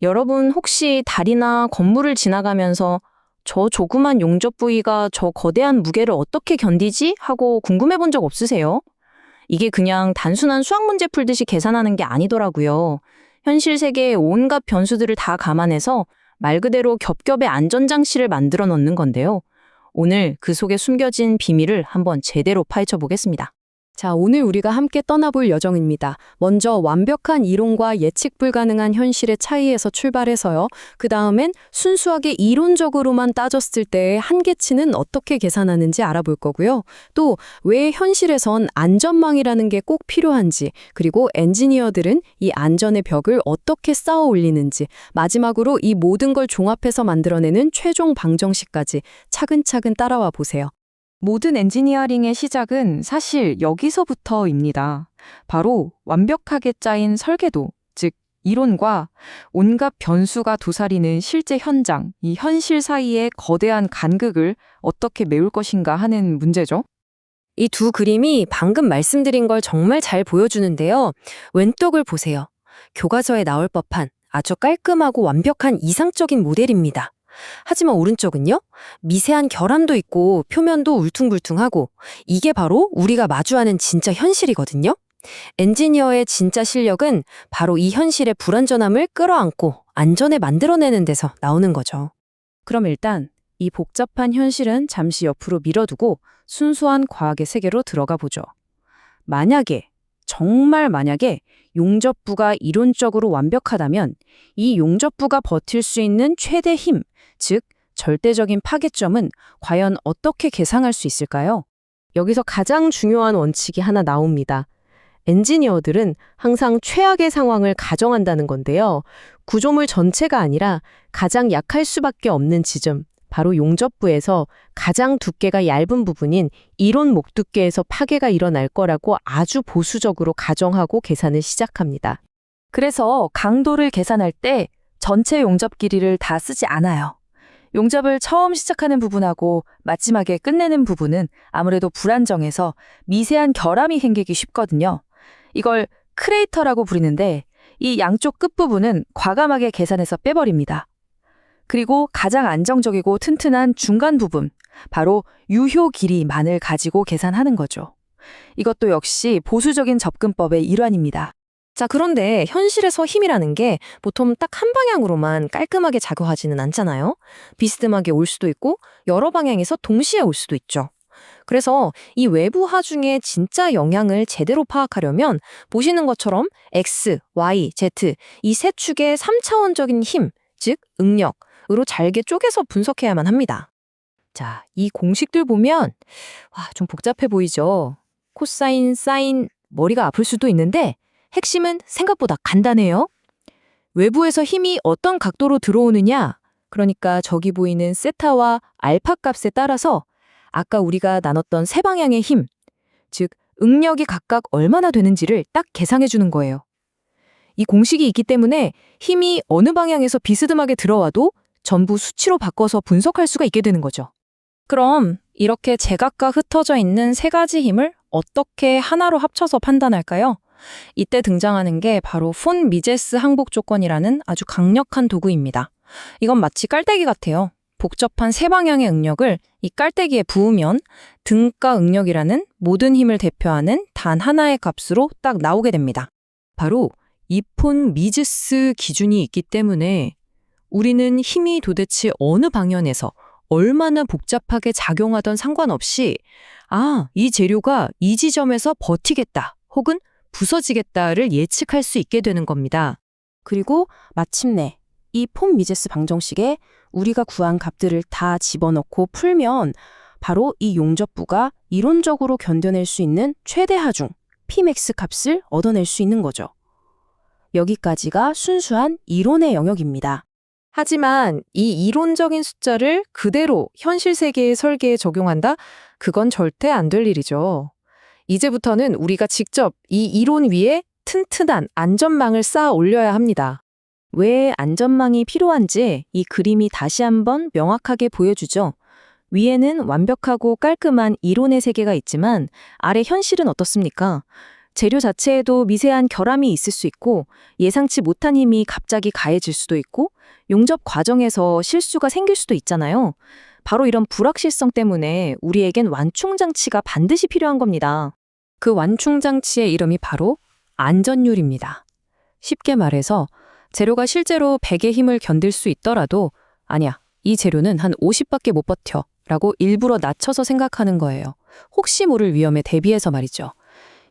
여러분 혹시 다리나 건물을 지나가면서 저 조그만 용접 부위가 저 거대한 무게를 어떻게 견디지? 하고 궁금해 본 적 없으세요? 이게 그냥 단순한 수학 문제 풀듯이 계산하는 게 아니더라고요. 현실 세계의 온갖 변수들을 다 감안해서 말 그대로 겹겹의 안전장치를 만들어 놓는 건데요. 오늘 그 속에 숨겨진 비밀을 한번 제대로 파헤쳐 보겠습니다. 자, 오늘 우리가 함께 떠나볼 여정입니다. 먼저 완벽한 이론과 예측 불가능한 현실의 차이에서 출발해서요. 그 다음엔 순수하게 이론적으로만 따졌을 때의 한계치는 어떻게 계산하는지 알아볼 거고요. 또 왜 현실에선 안전망이라는 게 꼭 필요한지, 그리고 엔지니어들은 이 안전의 벽을 어떻게 쌓아 올리는지, 마지막으로 이 모든 걸 종합해서 만들어내는 최종 방정식까지 차근차근 따라와 보세요. 모든 엔지니어링의 시작은 사실 여기서부터입니다. 바로 완벽하게 짜인 설계도, 즉 이론과 온갖 변수가 도사리는 실제 현장, 이 현실 사이의 거대한 간극을 어떻게 메울 것인가 하는 문제죠. 이 두 그림이 방금 말씀드린 걸 정말 잘 보여주는데요. 왼쪽을 보세요. 교과서에 나올 법한 아주 깔끔하고 완벽한 이상적인 모델입니다. 하지만 오른쪽은요? 미세한 결함도 있고 표면도 울퉁불퉁하고 이게 바로 우리가 마주하는 진짜 현실이거든요. 엔지니어의 진짜 실력은 바로 이 현실의 불완전함을 끌어안고 안전에 만들어내는 데서 나오는 거죠. 그럼 일단 이 복잡한 현실은 잠시 옆으로 밀어두고 순수한 과학의 세계로 들어가 보죠. 만약에, 정말 만약에 용접부가 이론적으로 완벽하다면 이 용접부가 버틸 수 있는 최대 힘, 즉 절대적인 파괴점은 과연 어떻게 계상할 수 있을까요? 여기서 가장 중요한 원칙이 하나 나옵니다. 엔지니어들은 항상 최악의 상황을 가정한다는 건데요. 구조물 전체가 아니라 가장 약할 수밖에 없는 지점, 바로 용접부에서 가장 두께가 얇은 부분인 이론 목두께에서 파괴가 일어날 거라고 아주 보수적으로 가정하고 계산을 시작합니다. 그래서 강도를 계산할 때 전체 용접 길이를 다 쓰지 않아요. 용접을 처음 시작하는 부분하고 마지막에 끝내는 부분은 아무래도 불안정해서 미세한 결함이 생기기 쉽거든요. 이걸 크레이터라고 부르는데 이 양쪽 끝부분은 과감하게 계산해서 빼버립니다. 그리고 가장 안정적이고 튼튼한 중간 부분, 바로 유효 길이만을 가지고 계산하는 거죠. 이것도 역시 보수적인 접근법의 일환입니다. 자, 그런데 현실에서 힘이라는 게 보통 딱 한 방향으로만 깔끔하게 작용하지는 않잖아요. 비스듬하게 올 수도 있고 여러 방향에서 동시에 올 수도 있죠. 그래서 이 외부 하중의 진짜 영향을 제대로 파악하려면 보시는 것처럼 X, Y, Z 이 세 축의 3차원적인 힘, 즉 응력으로 잘게 쪼개서 분석해야만 합니다. 자, 이 공식들 보면 좀 복잡해 보이죠? 코사인, 사인, 머리가 아플 수도 있는데 핵심은 생각보다 간단해요. 외부에서 힘이 어떤 각도로 들어오느냐, 그러니까 저기 보이는 세타와 알파 값에 따라서 아까 우리가 나눴던 세 방향의 힘, 즉 응력이 각각 얼마나 되는지를 딱 계산해 주는 거예요. 이 공식이 있기 때문에 힘이 어느 방향에서 비스듬하게 들어와도 전부 수치로 바꿔서 분석할 수가 있게 되는 거죠. 그럼 이렇게 제각각 흩어져 있는 세 가지 힘을 어떻게 하나로 합쳐서 판단할까요? 이때 등장하는 게 바로 폰 미제스 항복 조건이라는 아주 강력한 도구입니다. 이건 마치 깔때기 같아요. 복잡한 세 방향의 응력을 이 깔때기에 부으면 등가 응력이라는 모든 힘을 대표하는 단 하나의 값으로 딱 나오게 됩니다. 바로 이 폰 미제스 기준이 있기 때문에 우리는 힘이 도대체 어느 방향에서 얼마나 복잡하게 작용하던 상관없이 이 재료가 이 지점에서 버티겠다 혹은 부서지겠다를 예측할 수 있게 되는 겁니다. 그리고 마침내 이 폰 미제스 방정식에 우리가 구한 값들을 다 집어넣고 풀면 바로 이 용접부가 이론적으로 견뎌낼 수 있는 최대 하중, Pmax 값을 얻어낼 수 있는 거죠. 여기까지가 순수한 이론의 영역입니다. 하지만 이 이론적인 숫자를 그대로 현실 세계의 설계에 적용한다? 그건 절대 안 될 일이죠. 이제부터는 우리가 직접 이 이론 위에 튼튼한 안전망을 쌓아 올려야 합니다. 왜 안전망이 필요한지 이 그림이 다시 한번 명확하게 보여주죠. 위에는 완벽하고 깔끔한 이론의 세계가 있지만 아래 현실은 어떻습니까? 재료 자체에도 미세한 결함이 있을 수 있고 예상치 못한 힘이 갑자기 가해질 수도 있고 용접 과정에서 실수가 생길 수도 있잖아요. 바로 이런 불확실성 때문에 우리에겐 완충장치가 반드시 필요한 겁니다. 그 완충장치의 이름이 바로 안전율입니다. 쉽게 말해서 재료가 실제로 100의 힘을 견딜 수 있더라도 아니야, 이 재료는 한 50밖에 못 버텨 라고 일부러 낮춰서 생각하는 거예요. 혹시 모를 위험에 대비해서 말이죠.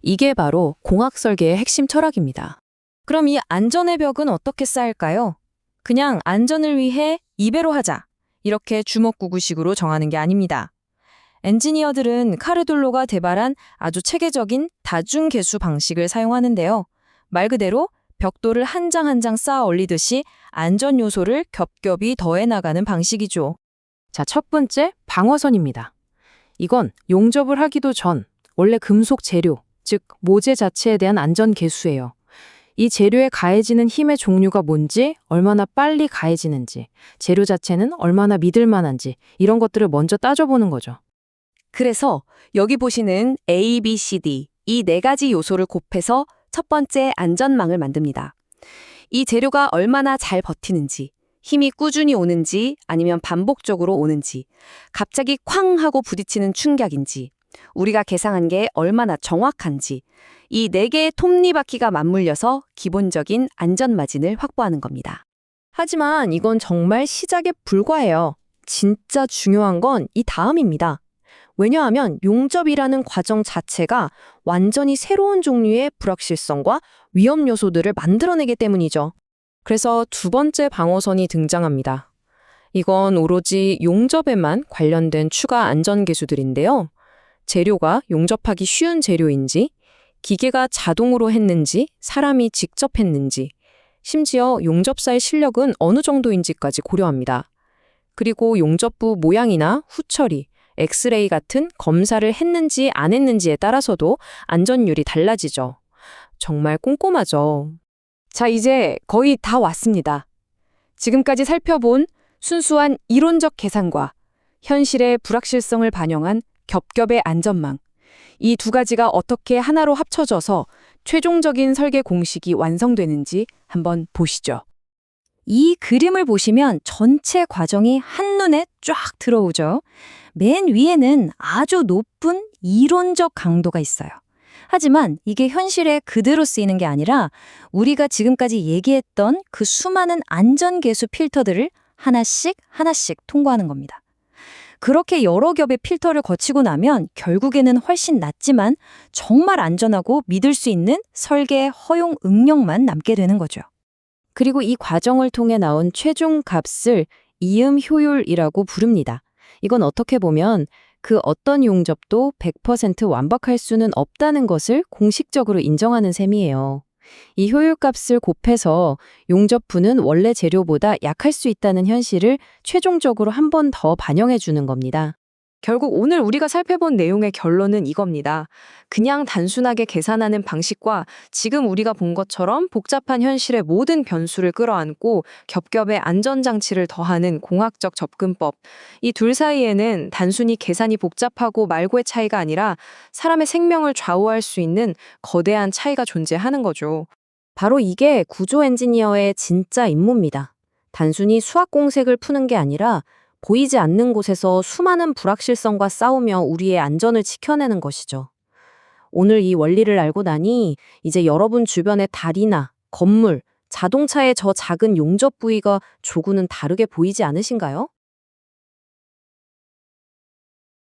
이게 바로 공학 설계의 핵심 철학입니다. 그럼 이 안전의 벽은 어떻게 쌓일까요? 그냥 안전을 위해 2배로 하자. 이렇게 주먹구구식으로 정하는 게 아닙니다. 엔지니어들은 카르돌로가 개발한 아주 체계적인 다중계수 방식을 사용하는데요. 말 그대로 벽돌을 한 장 한 장 쌓아 올리듯이 안전 요소를 겹겹이 더해 나가는 방식이죠. 자, 첫 번째, 방어선입니다. 이건 용접을 하기도 전 원래 금속 재료, 즉 모재 자체에 대한 안전 계수예요. 이 재료에 가해지는 힘의 종류가 뭔지, 얼마나 빨리 가해지는지, 재료 자체는 얼마나 믿을 만한지 이런 것들을 먼저 따져보는 거죠. 그래서 여기 보시는 A, B, C, D 이 4가지 요소를 곱해서 첫 번째 안전망을 만듭니다. 이 재료가 얼마나 잘 버티는지, 힘이 꾸준히 오는지 아니면 반복적으로 오는지, 갑자기 쾅 하고 부딪히는 충격인지, 우리가 계산한 게 얼마나 정확한지 이 4개의 톱니바퀴가 맞물려서 기본적인 안전마진을 확보하는 겁니다. 하지만 이건 정말 시작에 불과해요. 진짜 중요한 건 이 다음입니다. 왜냐하면 용접이라는 과정 자체가 완전히 새로운 종류의 불확실성과 위험 요소들을 만들어내기 때문이죠. 그래서 두 번째 방어선이 등장합니다. 이건 오로지 용접에만 관련된 추가 안전 계수들인데요. 재료가 용접하기 쉬운 재료인지, 기계가 자동으로 했는지, 사람이 직접 했는지, 심지어 용접사의 실력은 어느 정도인지까지 고려합니다. 그리고 용접부 모양이나 후처리, 엑스레이 같은 검사를 했는지 안 했는지에 따라서도 안전율이 달라지죠. 정말 꼼꼼하죠. 자, 이제 거의 다 왔습니다. 지금까지 살펴본 순수한 이론적 계산과 현실의 불확실성을 반영한 겹겹의 안전망. 이 두 가지가 어떻게 하나로 합쳐져서 최종적인 설계 공식이 완성되는지 한번 보시죠. 이 그림을 보시면 전체 과정이 한눈에 쫙 들어오죠. 맨 위에는 아주 높은 이론적 강도가 있어요. 하지만 이게 현실에 그대로 쓰이는 게 아니라 우리가 지금까지 얘기했던 그 수많은 안전계수 필터들을 하나씩 하나씩 통과하는 겁니다. 그렇게 여러 겹의 필터를 거치고 나면 결국에는 훨씬 낫지만 정말 안전하고 믿을 수 있는 설계의 허용 응력만 남게 되는 거죠. 그리고 이 과정을 통해 나온 최종 값을 이음 효율이라고 부릅니다. 이건 어떻게 보면 그 어떤 용접도 100% 완벽할 수는 없다는 것을 공식적으로 인정하는 셈이에요. 이 효율값을 곱해서 용접부는 원래 재료보다 약할 수 있다는 현실을 최종적으로 한 번 더 반영해 주는 겁니다. 결국 오늘 우리가 살펴본 내용의 결론은 이겁니다. 그냥 단순하게 계산하는 방식과 지금 우리가 본 것처럼 복잡한 현실의 모든 변수를 끌어안고 겹겹의 안전장치를 더하는 공학적 접근법. 이 둘 사이에는 단순히 계산이 복잡하고 말고의 차이가 아니라 사람의 생명을 좌우할 수 있는 거대한 차이가 존재하는 거죠. 바로 이게 구조 엔지니어의 진짜 임무입니다. 단순히 수학 공식을 푸는 게 아니라 보이지 않는 곳에서 수많은 불확실성과 싸우며 우리의 안전을 지켜내는 것이죠. 오늘 이 원리를 알고 나니 이제 여러분 주변의 다리나 건물, 자동차의 저 작은 용접 부위가 조금은 다르게 보이지 않으신가요?